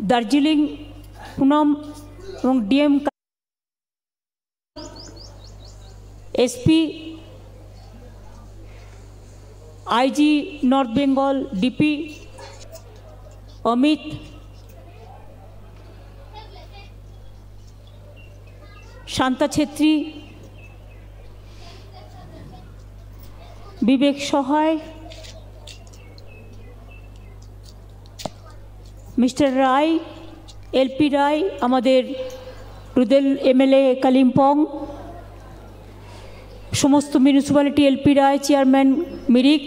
দার্জিলিং পুনম এবং DM SP IG north Bengal DP Amit Shanta Chhetri Bibek Sahay mister রায় LP রায় আমাদের রুদেল MLA Kalimpong সমস্ত municipality LP Roy chairman Mirik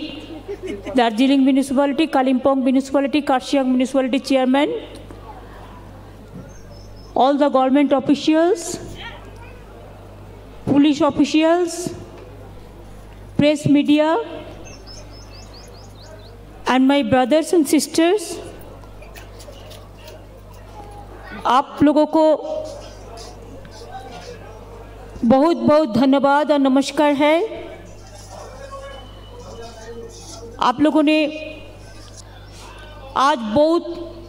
Darjeeling municipality Kalimpong municipality Kurseong municipality chairman all the government officials police officials press media and my brothers and sisters आप लोगों को बहुत बहुत धन्यवाद और नमस्कार है। आप लोगों ने आज बहुत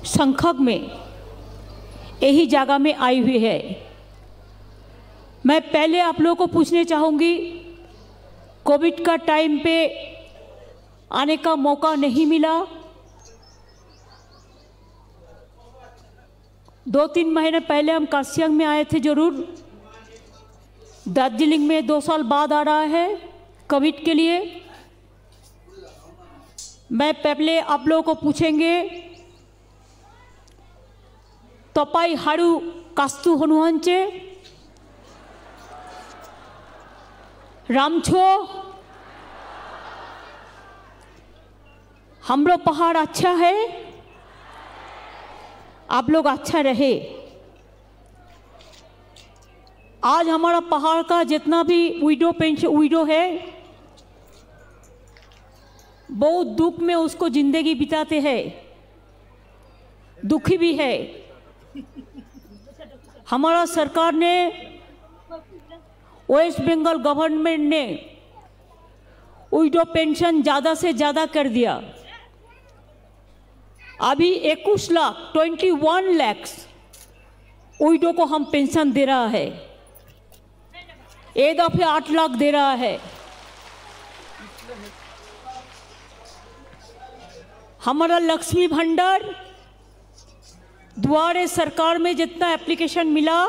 संख्यक में यही जगह में आई हुई है। मैं पहले आप लोगों को पूछने चाहूँगी, कोविड का टाइम पे आने का मौका नहीं मिला। 2-3 महीने पहले हम कार्शियंग में आए थे ज़रूर। दार्जिलिंग में 2 साल बाद आ रहा है कोविड के लिए। मैं पहले आप लोगों को पूछेंगे, तपाईं हारू कास्तु हुनुहुन्छ रामछो हमरो पहाड़ अच्छा है, आप लोग अच्छा रहे। आज हमारा पहाड़ का जितना भी विडो है बहुत दुख में उसको जिंदगी बिताते हैं, दुखी भी है। हमारा सरकार ने वेस्ट बंगाल गवर्नमेंट ने विडो पेंशन ज़्यादा से ज़्यादा कर दिया। अभी 21 लाख विडो को हम पेंशन दे रहा है, एक दफे 8 लाख दे रहा है। हमारा लक्ष्मी भंडार द्वारे सरकार में जितना एप्लीकेशन मिला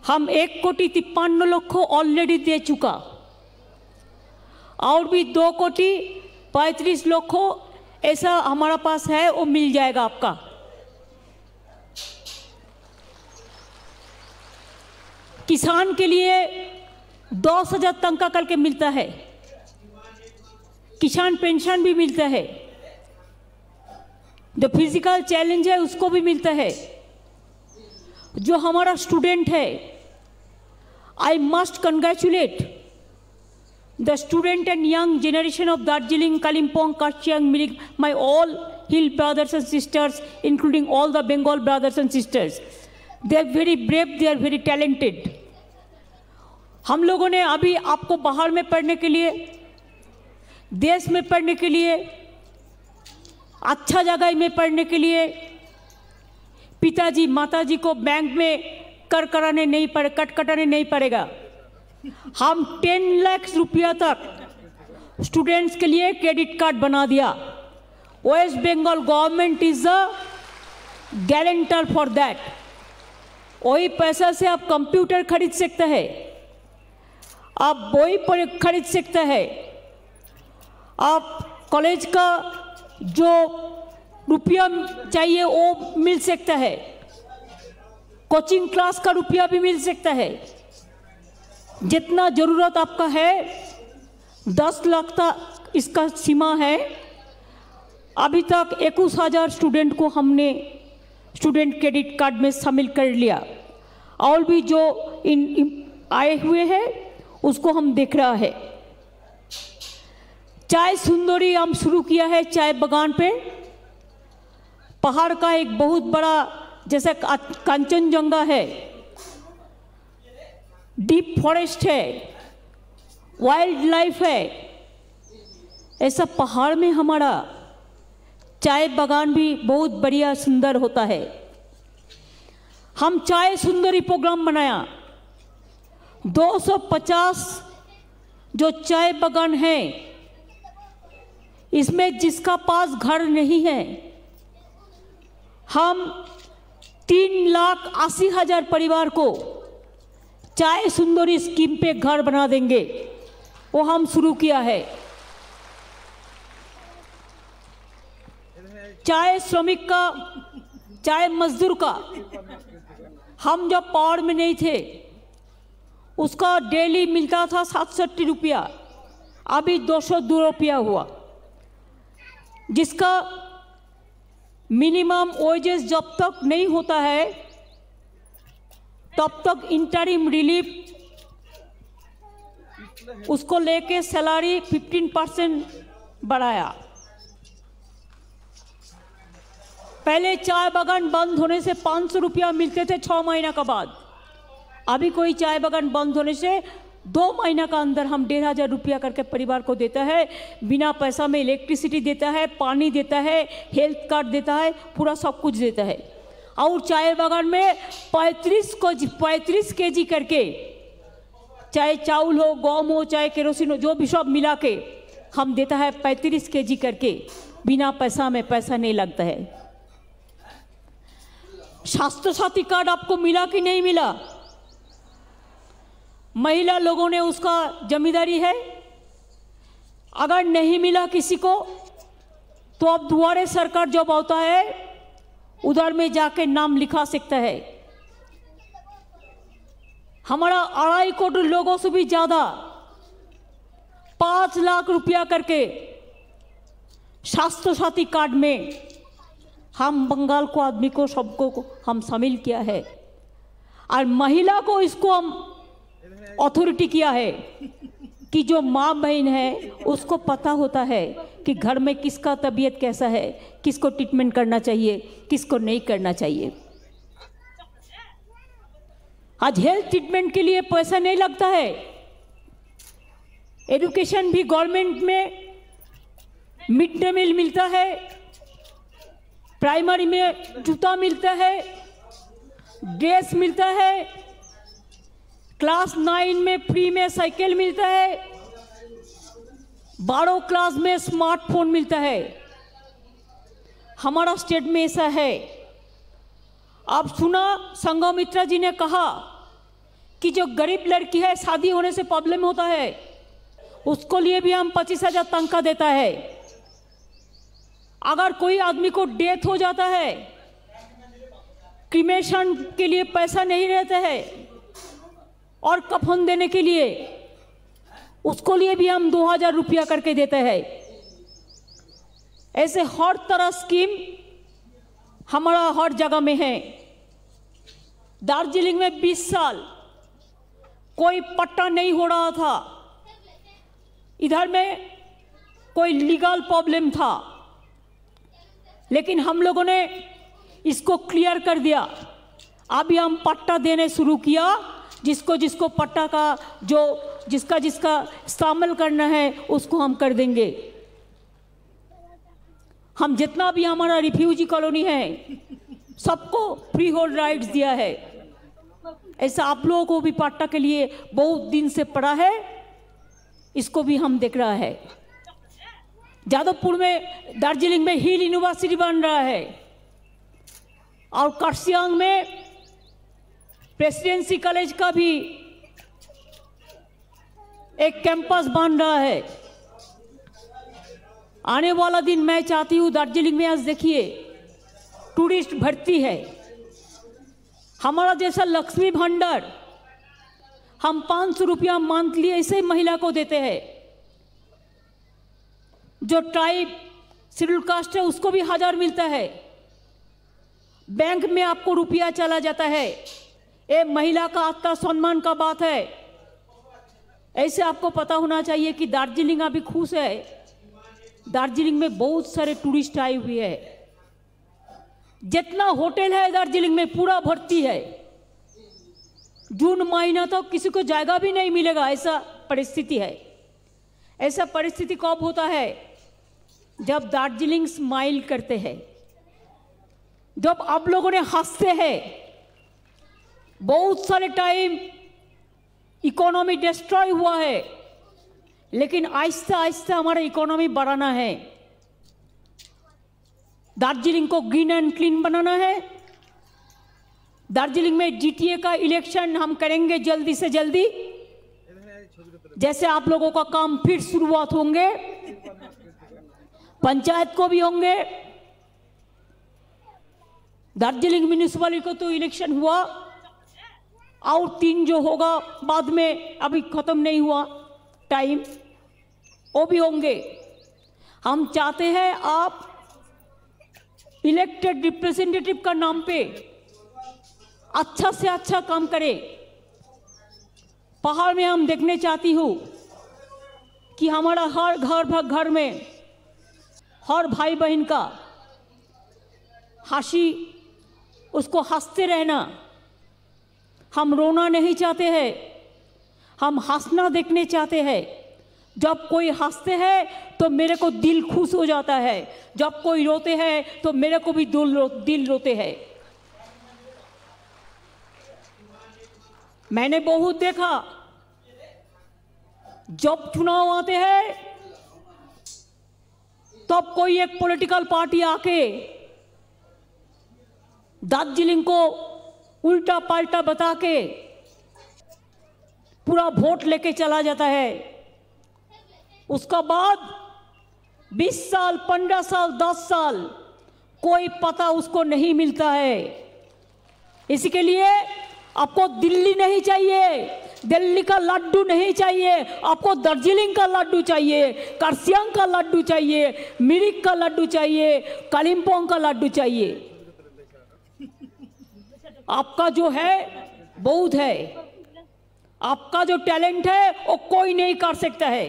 हम 1,53,00,000 ऑलरेडी दे चुका और भी 2,35,00,000 ऐसा हमारा पास है, वो मिल जाएगा आपका। किसान के लिए 10,000 तनख्वाह करके मिलता है, किसान पेंशन भी मिलता है, जो फिजिकल चैलेंज है उसको भी मिलता है। जो हमारा स्टूडेंट है, I must congratulate the student and young generation of Darjeeling, Kalimpong, Kurseong, Mirik, my all hill brothers and sisters including all the Bengal brothers and sisters. They are very brave, they are very talented. हम लोगों ने अभी आपको बाहर में पढ़ने के लिए, देश में पढ़ने के लिए, अच्छा जगह में पढ़ने के लिए पिताजी माताजी को बैंक में कट कटाने नहीं पड़ेगा। हम 10 लाख रुपया तक स्टूडेंट्स के लिए क्रेडिट कार्ड बना दिया। West Bengal government is the guarantor for that. वही पैसा से आप कंप्यूटर खरीद सकते हैं, आप वही खरीद सकते हैं, आप कॉलेज का जो रुपया चाहिए वो मिल सकता है, कोचिंग क्लास का रुपया भी मिल सकता है। जितना ज़रूरत आपका है 10 लाख तक इसका सीमा है। अभी तक 21,000 स्टूडेंट को हमने स्टूडेंट क्रेडिट कार्ड में शामिल कर लिया और भी जो आए हुए हैं उसको हम देख रहा है। चाय सुंदरी हम शुरू किया है चाय बागान पे। पहाड़ का एक बहुत बड़ा जैसे कंचनजंगा है, डीप फॉरेस्ट है, वाइल्ड लाइफ है, ऐसा पहाड़ में हमारा चाय बागान भी बहुत बढ़िया सुंदर होता है। हम चाय सुंदरी प्रोग्राम बनाया। 250 जो चाय बागान है, इसमें जिसका पास घर नहीं है, हम 3,80,000 परिवार को चाय सुंदरी स्कीम पे घर बना देंगे। वो हम शुरू किया है। चाय श्रमिक का, चाय मजदूर का, हम जब पावर में नहीं थे उसका डेली मिलता था 67 रुपया, अभी 202 रुपया हुआ। जिसका मिनिमम वेजेस जब तक नहीं होता है तब तक इंटरिम रिलीफ उसको लेके सैलरी 15% बढ़ाया। पहले चाय बागान बंद होने से 500 रुपया मिलते थे 6 महीना का बाद। अभी कोई चाय बागान बंद होने से 2 महीना का अंदर हम 1,500 रुपया करके परिवार को देता है। बिना पैसा में इलेक्ट्रिसिटी देता है, पानी देता है, हेल्थ कार्ड देता है, पूरा सब कुछ देता है। और चाय बागान में 35 केजी करके, चाहे चावल हो, गम हो, चाहे केरोसिन हो, जो भी सब मिला के हम देता है 35 केजी करके। बिना पैसा में, पैसा नहीं लगता है। स्वास्थ्य साथी कार्ड आपको मिला कि नहीं मिला? महिला लोगों ने उसका जिम्मेदारी है। अगर नहीं मिला किसी को तो अब दोबारा सरकार जब आता है उधर में जाके नाम लिखा सकता है। हमारा 2.5 करोड़ लोगों से भी ज्यादा 5 लाख रुपया करके स्वास्थ्य साथी कार्ड में हम बंगाल को आदमी को सबको हम शामिल किया है। और महिला को इसको हम अथॉरिटी किया है कि जो माँ बहन है उसको पता होता है कि घर में किसका तबीयत कैसा है, किसको ट्रीटमेंट करना चाहिए, किसको नहीं करना चाहिए। आज हेल्थ ट्रीटमेंट के लिए पैसा नहीं लगता है। एजुकेशन भी गवर्नमेंट में मिड डे मील मिलता है, प्राइमरी में जूता मिलता है, ड्रेस मिलता है, क्लास 9 में फ्री में साइकिल मिलता है, 12 क्लास में स्मार्टफोन मिलता है। हमारा स्टेट में ऐसा है। आप सुना संघमित्रा जी ने कहा कि जो गरीब लड़की है, शादी होने से प्रॉब्लम होता है, उसको लिए भी हम 25,000 तनख्वाह देता है। अगर कोई आदमी को डेथ हो जाता है, क्रीमेशन के लिए पैसा नहीं रहता है और कफन देने के लिए उसको लिए भी हम 2,000 रुपया करके देते हैं। ऐसे हर तरह स्कीम हमारा हर जगह में है। दार्जिलिंग में 20 साल कोई पट्टा नहीं हो रहा था। इधर में कोई लीगल प्रॉब्लम था, लेकिन हम लोगों ने इसको क्लियर कर दिया। अभी हम पट्टा देने शुरू किया। जिसको जिसको पट्टा का जो जिसका इस्तेमाल करना है उसको हम कर देंगे। हम जितना भी हमारा रिफ्यूजी कॉलोनी है सबको फ्री होल्ड राइट्स दिया है। ऐसा आप लोगों को भी पट्टा के लिए बहुत दिन से पड़ा है, इसको भी हम देख रहा है। जादवपुर में, दार्जिलिंग में हिल यूनिवर्सिटी बन रहा है और कर्सियांग में प्रेसिडेंसी कॉलेज का भी एक कैंपस बन रहा है। आने वाला दिन मैं चाहती हूँ दार्जिलिंग में, आज देखिए टूरिस्ट भर्ती है। हमारा जैसा लक्ष्मी भंडार हम 500 रुपया मंथली ऐसे महिला को देते हैं। जो ट्राइब शेड्यूल कास्ट है उसको भी 1000 मिलता है। बैंक में आपको रुपया चला जाता है। ये महिला का आत्मसम्मान का बात है। ऐसे आपको पता होना चाहिए कि दार्जिलिंग अभी खुश है। दार्जिलिंग में बहुत सारे टूरिस्ट आए हुए हैं। जितना होटल है दार्जिलिंग में पूरा भर्ती है। जून महीना तो किसी को जगह भी नहीं मिलेगा, ऐसा परिस्थिति है। ऐसा परिस्थिति कब होता है जब दार्जिलिंग स्माइल करते हैं, जब आप लोगों ने हंसते हैं, बहुत सारे टाइम इकोनॉमी डिस्ट्रॉय हुआ है, लेकिन आहिस्ता आहिस्ता हमारा इकोनॉमी बढ़ाना है। दार्जिलिंग को ग्रीन एंड क्लीन बनाना है। दार्जिलिंग में जीटीए का इलेक्शन हम करेंगे जल्दी से जल्दी। जैसे आप लोगों का काम फिर शुरुआत होंगे, पंचायत को भी होंगे। दार्जिलिंग म्यूनिसिपैलिटी को तो इलेक्शन हुआ, और 3 जो होगा बाद में, अभी खत्म नहीं हुआ टाइम, वो भी होंगे। हम चाहते हैं आप इलेक्टेड रिप्रेजेंटेटिव का नाम पे अच्छा से अच्छा काम करें। पहाड़ में हम देखने चाहती हूँ कि हमारा हर घर में हर भाई बहन का हंसी, उसको हंसते रहना। हम रोना नहीं चाहते हैं, हम हंसना देखने चाहते हैं। जब कोई हंसते हैं तो मेरे को दिल खुश हो जाता है, जब कोई रोते हैं तो मेरे को भी दिल रोते हैं। मैंने बहुत देखा, जब चुनाव आते हैं तब कोई एक पॉलिटिकल पार्टी आके दार्जिलिंग को उल्टा पाल्टा बता के पूरा वोट लेके चला जाता है। उसका बाद 20 साल, 15 साल, 10 साल कोई पता उसको नहीं मिलता है। इसी के लिए आपको दिल्ली नहीं चाहिए, दिल्ली का लड्डू नहीं चाहिए, आपको दार्जिलिंग का लड्डू चाहिए, कर्सियंग का लड्डू चाहिए, मिरिक का लड्डू चाहिए, कालिम्पोंग का लड्डू चाहिए। आपका जो है बहुत है, आपका जो टैलेंट है वो कोई नहीं कर सकता है।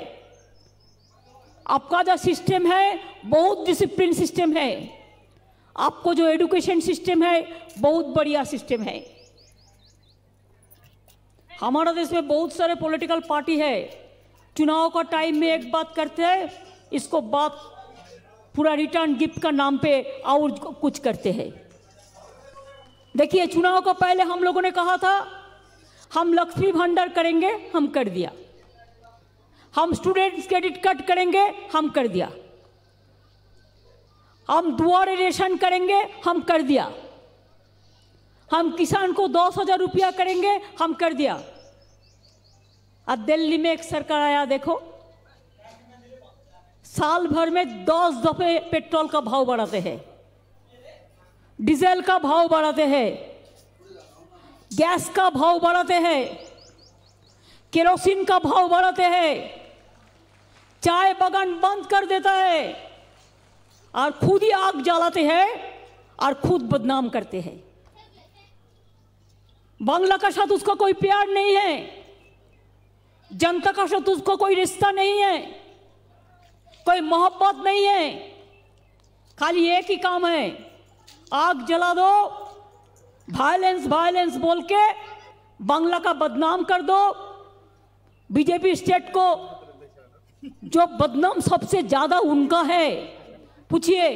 आपका जो सिस्टम है बहुत डिसिप्लिन सिस्टम है, आपको जो एजुकेशन सिस्टम है बहुत बढ़िया सिस्टम है। हमारा देश में बहुत सारे पॉलिटिकल पार्टी है, चुनाव का टाइम में एक बात करते हैं, इसको बात पूरा रिटर्न गिफ्ट का नाम पे और कुछ करते हैं। देखिए, चुनाव का पहले हम लोगों ने कहा था हम लक्ष्मी भंडार करेंगे, हम कर दिया। हम स्टूडेंट्स क्रेडिट कार्ड करेंगे, हम कर दिया। हम दुआरे रेशन करेंगे, हम कर दिया। हम किसान को 10,000 रुपया करेंगे, हम कर दिया। अब दिल्ली में एक सरकार आया, देखो साल भर में 10 दफे पेट्रोल का भाव बढ़ाते हैं, डीजल का भाव बढ़ाते हैं, गैस का भाव बढ़ाते हैं, केरोसिन का भाव बढ़ाते हैं, चाय बागान बंद कर देता है और खुद ही आग जलाते हैं और खुद बदनाम करते हैं। बांग्ला का साथ उसका कोई प्यार नहीं है, जनता का साथ उसको कोई रिश्ता नहीं है, कोई मोहब्बत नहीं है। खाली एक ही काम है, आग जला दो, वायलेंस वायलेंस बोल के बांग्ला का बदनाम कर दो। बीजेपी स्टेट को जो बदनाम सबसे ज्यादा उनका है, पूछिए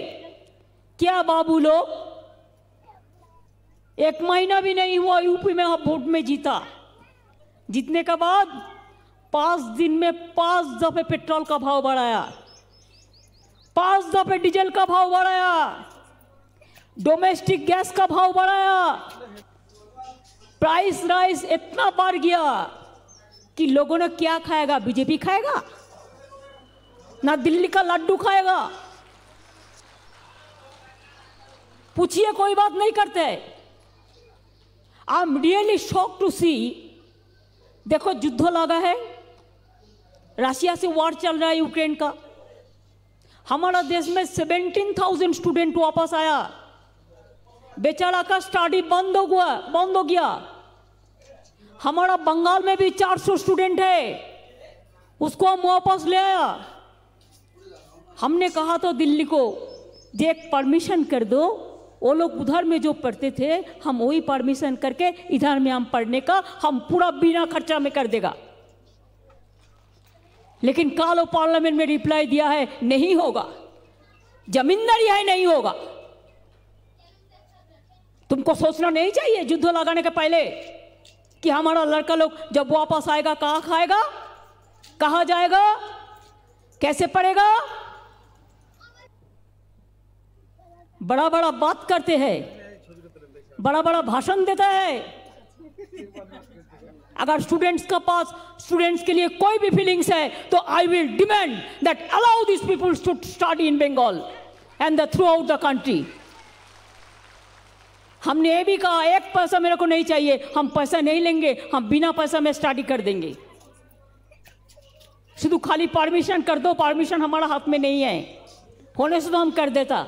क्या बाबू लोग, 1 महीना भी नहीं हुआ यूपी में आप वोट में जीता, जीतने के बाद 5 दिन में 5 दफे पेट्रोल का भाव बढ़ाया, 5 दफे डीजल का भाव बढ़ाया, डोमेस्टिक गैस का भाव बढ़ाया, प्राइस राइस इतना बढ़ गया कि लोगों ने क्या खाएगा? बीजेपी खाएगा ना दिल्ली का लड्डू खाएगा? पूछिए, कोई बात नहीं करते। I am really shock to see, देखो युद्ध लगा है, रशिया से वॉर चल रहा है यूक्रेन का। हमारा देश में 17,000 स्टूडेंट वापस आया, बेचारा का स्टडी बंद हो गया। हमारा बंगाल में भी 400 स्टूडेंट है, उसको हम वापस ले आया। हमने कहा तो दिल्ली को जे एक परमिशन कर दो, वो लोग उधर में जो पढ़ते थे हम वही परमिशन करके इधर में हम पढ़ने का हम पूरा बिना खर्चा में कर देगा। लेकिन कल पार्लियामेंट में रिप्लाई दिया है नहीं होगा, जमींदारी है नहीं होगा। तुमको सोचना नहीं चाहिए युद्ध लगाने के पहले कि हमारा लड़का लोग जब वापस आएगा कहाँ खाएगा, कहाँ जाएगा, कैसे पढ़ेगा। बड़ा बड़ा बात करते हैं, बड़ा बड़ा भाषण देता है। अगर स्टूडेंट्स का पास स्टूडेंट्स के लिए कोई भी फीलिंग्स है तो I will demand that allow this people to study in Bengal and the throughout the country. हमने ये भी कहा एक पैसा मेरे को नहीं चाहिए, हम पैसा नहीं लेंगे, हम बिना पैसा में स्टडी कर देंगे। शुद्ध खाली परमिशन कर दो, परमिशन हमारा हाथ में नहीं है, होने से तो हम कर देता।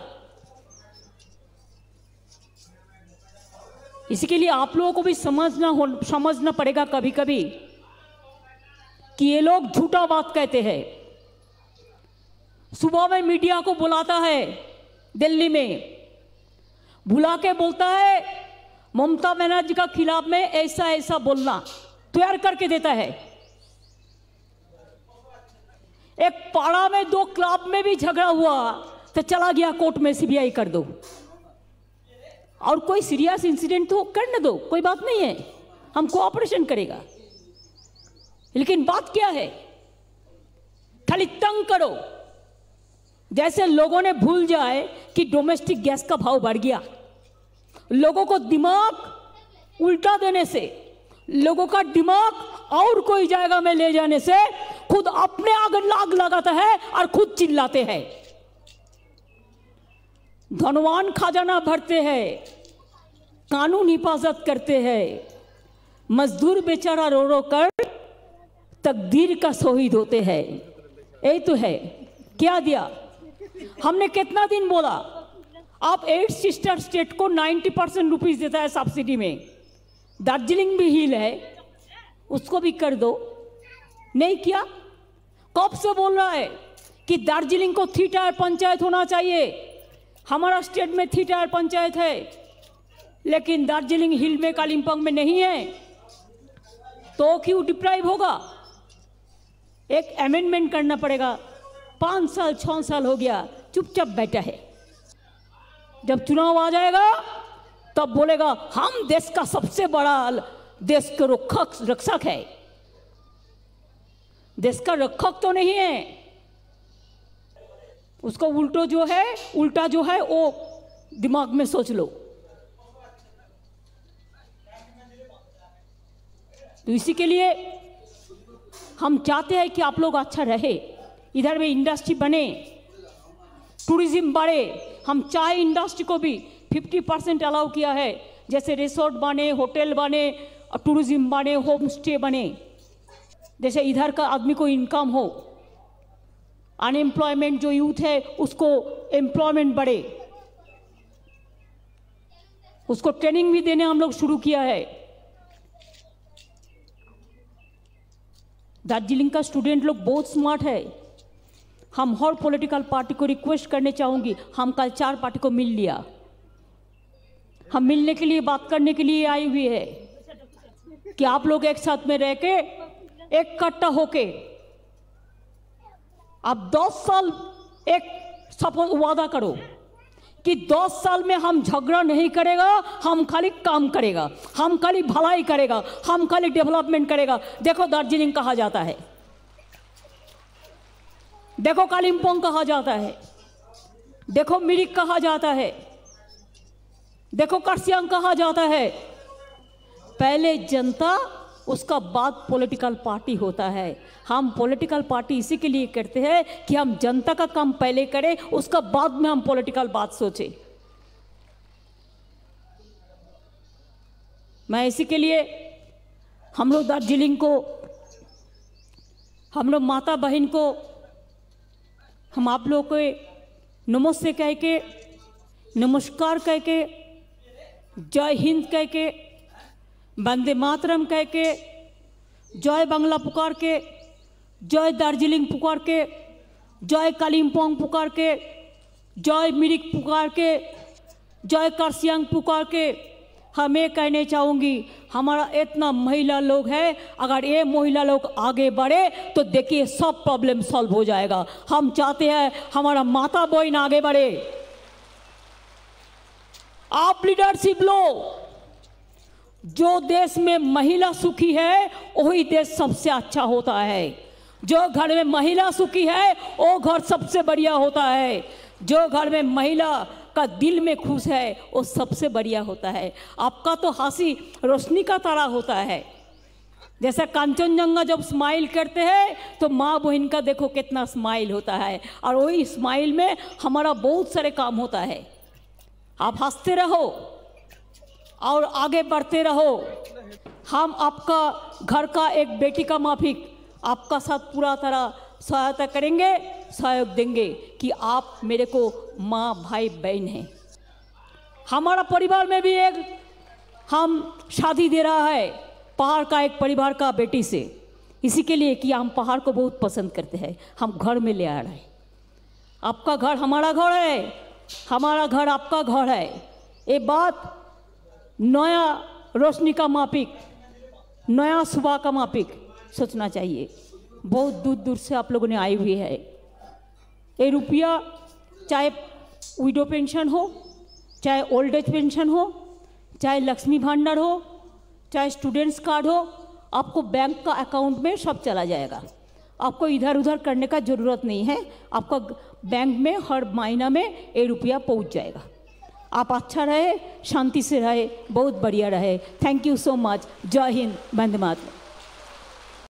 इसके लिए आप लोगों को भी समझना पड़ेगा कभी कभी कि ये लोग झूठा बात कहते हैं। सुबह में मीडिया को बुलाता है, दिल्ली में बुला के बोलता है ममता बनर्जी का खिलाफ में ऐसा ऐसा बोलना तैयार करके देता है। एक पाड़ा में 2 क्लब में भी झगड़ा हुआ तो चला गया कोर्ट में, सीबीआई कर दो, और कोई सीरियस इंसिडेंट तो करने दो, कोई बात नहीं है, हम कोऑपरेशन करेगा। लेकिन बात क्या है, खाली तंग करो। जैसे लोगों ने भूल जाए कि डोमेस्टिक गैस का भाव बढ़ गया। लोगों को दिमाग उल्टा देने से, लोगों का दिमाग और कोई जगह में ले जाने से खुद अपने आगे लाग लगाता है और खुद चिल्लाते हैं। धनवान खजाना भरते हैं, कानून हिफाजत करते हैं, मजदूर बेचारा रो रो कर तकदीर का शहीद होते हैं। यही तो है। क्या दिया हमने, कितना दिन बोला आप 8 सिस्टर स्टेट को 90% रुपीज देता है सब्सिडी में। दार्जिलिंग भी हिल है, उसको भी कर दो, नहीं किया। कब से बोल रहा है कि दार्जिलिंग को 3 टायर पंचायत होना चाहिए। हमारा स्टेट में 3 टायर पंचायत है, लेकिन दार्जिलिंग हिल में कालिम्पोंग में नहीं है, तो क्यों डिप्राइव होगा। एक अमेंडमेंट करना पड़ेगा। 5 साल 6 साल हो गया चुपचाप बैठा है। जब चुनाव आ जाएगा तब बोलेगा हम देश का सबसे बड़ा देश के रक्षक है। देश का रक्षक तो नहीं है, उसको उल्टा जो है वो दिमाग में सोच लो। तो इसी के लिए हम चाहते हैं कि आप लोग अच्छा रहे, इधर में इंडस्ट्री बने, टूरिज्म बढ़े। हम चाय इंडस्ट्री को भी 50% अलाउ किया है, जैसे रिसोर्ट बने, होटल बने, टूरिज्म बने, होम स्टे बने, जैसे इधर का आदमी को इनकम हो, अनएम्प्लॉयमेंट जो यूथ है उसको एम्प्लॉयमेंट बढ़े, उसको ट्रेनिंग भी देने हम लोग शुरू किया है। दार्जिलिंग का स्टूडेंट लोग बहुत स्मार्ट है। हम हर पॉलिटिकल पार्टी को रिक्वेस्ट करने चाहूंगी, हम कल 4 पार्टी को मिल लिया, हम मिलने के लिए बात करने के लिए आई हुई है कि आप लोग एक साथ में रह के इकट्ठा होके आप 10 साल एक सपोज वादा करो कि 10 साल में हम झगड़ा नहीं करेगा, हम खाली काम करेगा, हम खाली भलाई करेगा, हम खाली डेवलपमेंट करेगा। देखो दार्जिलिंग कहा जाता है, देखो कालिम्पोंग कहा जाता है, देखो मिरिक कहा जाता है, देखो कर्सियांग कहा जाता है। पहले जनता, उसका बाद पॉलिटिकल पार्टी होता है। हम पॉलिटिकल पार्टी इसी के लिए करते हैं कि हम जनता का काम पहले करें, उसका बाद में हम पॉलिटिकल बात सोचें। मैं इसी के लिए हम लोग दार्जिलिंग को, हम लोग माता बहन को, हम आप लोग को नमस्ते कह के, नमस्कार कह के, जय हिंद कह के, वंदे मातरम कह के, जय बांग्ला पुकार के, जय दार्जिलिंग पुकार के, जय कालिम्पोंग पुकार के, जय मिरिक पुकार के, जय कर्सियांग पुकार के, हम ये कहने चाहूँगी, हमारा इतना महिला लोग है, अगर ये महिला लोग आगे बढ़े तो देखिए सब प्रॉब्लम सॉल्व हो जाएगा। हम चाहते हैं हमारा माता बहन आगे बढ़े। आप लीडरशिप लो। जो देश में महिला सुखी है वही देश सबसे अच्छा होता है। जो घर में महिला सुखी है वो घर सबसे बढ़िया होता है। जो घर में महिला का दिल में खुश है वो सबसे बढ़िया होता है। आपका तो हंसी रोशनी का तरह होता है। जैसे कांचनजंगा जब स्माइल करते हैं तो माँ बहन का देखो कितना स्माइल होता है, और वही स्माइल में हमारा बहुत सारे काम होता है। आप हंसते रहो और आगे बढ़ते रहो। हम आपका घर का एक बेटी का माफिक आपका साथ पूरा तरह सहायता करेंगे, सहयोग देंगे कि आप मेरे को माँ भाई बहन हैं। हमारा परिवार में भी एक हम शादी दे रहा है पहाड़ का एक परिवार का बेटी से, इसी के लिए कि हम पहाड़ को बहुत पसंद करते हैं। हम घर में ले आ रहे हैं। आपका घर हमारा घर है, हमारा घर आपका घर है। ये बात नया रोशनी का मापिक, नया सुबह का मापिक सोचना चाहिए। बहुत दूर दूर से आप लोगों ने आई हुई है। ये रुपया चाहे विडो पेंशन हो, चाहे ओल्ड एज पेंशन हो, चाहे लक्ष्मी भांडार हो, चाहे स्टूडेंट्स कार्ड हो, आपको बैंक का अकाउंट में सब चला जाएगा। आपको इधर उधर करने का ज़रूरत नहीं है। आपका बैंक में हर महीना में ये रुपया पहुंच जाएगा। आप अच्छा रहे, शांति से रहे, बहुत बढ़िया रहे। Thank you so much. जय हिंद, वंदे मातरम।